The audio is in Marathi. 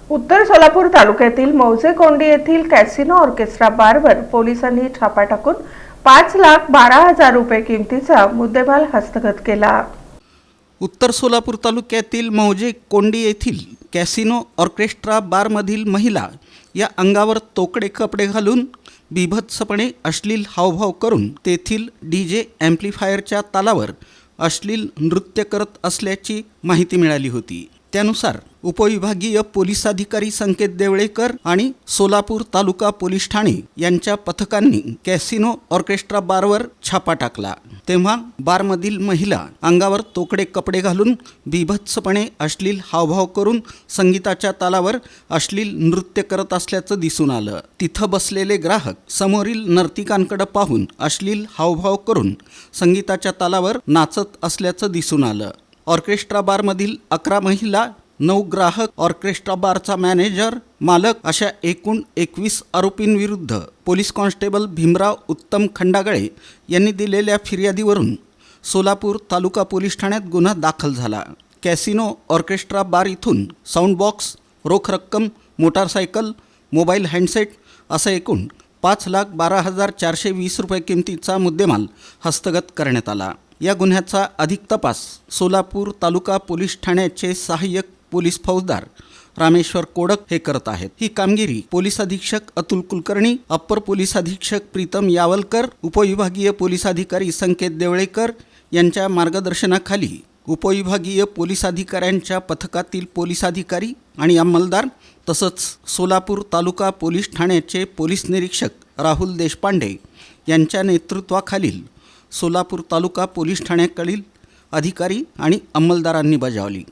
उत्तर सोलापूर तालुक्यातील मौजे-कोंडी येथील कॅसिनो ऑर्केस्ट्रा बारवर पोलिसांनी छापा टाकून 5,12,000 रुपये किमतीचा मुद्देमाल हस्तगत केला। उत्तर सोलापूर तालुक्यातील मौजे-कोंडी येथील कॅसिनो ऑर्केस्ट्रा बारमधील महिला या अंगावर तोकडे कपडे घालून बीभत्सपणे अश्लील हावभाव करून तेथील डीजे ॲम्प्लिफायरच्या तालावर अश्लील नृत्य करत असल्याची माहिती मिळाली होती। त्यानुसार उपविभागीय पोलीस अधिकारी संकेत देवळेकर आणि सोलापूर तालुका पोलीस ठाणे यांच्या पथकांनी कॅसिनो ऑर्केस्ट्रा बारवर छापा टाकला। तेव्हा बारमधील महिला अंगावर तोकडे कपडे घालून बीभत्सपणे अश्लील हावभाव करून संगीताच्या तालावर अश्लील नृत्य करत असल्याचं दिसून आलं। तिथं बसलेले ग्राहक समोरील नर्तिकांकडे पाहून अश्लील हावभाव करून संगीताच्या तालावर नाचत असल्याचं दिसून आलं। ऑर्केस्ट्रा बारमधील 11 महिला, 9 ग्राहक, ऑर्केस्ट्रा बारचा मॅनेजर, मालक अशा एकूण 21 आरोपींविरुद्ध पोलीस कॉन्स्टेबल भीमराव उत्तम खंडागळे यांनी दिलेल्या फिर्यादीवरून सोलापूर तालुका पोलीस ठाण्यात गुन्हा दाखल झाला। कॅसिनो ऑर्केस्ट्रा बार इथून साऊंड बॉक्स, रोख रक्कम, मोटारसायकल, मोबाईल हँडसेट असं एकूण 5,12,420 रुपये किमतीचा मुद्देमाल हस्तगत करण्यात आला। या गुन्ह्याचा अधिक तपास सोलापूर तालुका पोलीस ठाण्याचे सहाय्यक पोलीस फौजदार रामेश्वर कोडक हे करत आहेत। ही कामगिरी पोलीस अधीक्षक अतुल कुलकर्णी, अप्पर पोलीस अधीक्षक प्रीतम यावलकर, उपविभागीय पोलीस अधिकारी संकेत देवळेकर यांच्या मार्गदर्शनाखाली उपविभागीय पोलीस अधिकाऱ्यांच्या पथकातील पोलीस अधिकारी आणि अंमलदार तसंच सोलापूर तालुका पोलीस ठाण्याचे पोलीस निरीक्षक राहुल देशपांडे यांच्या नेतृत्वाखालील सोलापूर तालुका पोलीस ठाण्याकडील अधिकारी आणि अंमलदारांनी बजावली।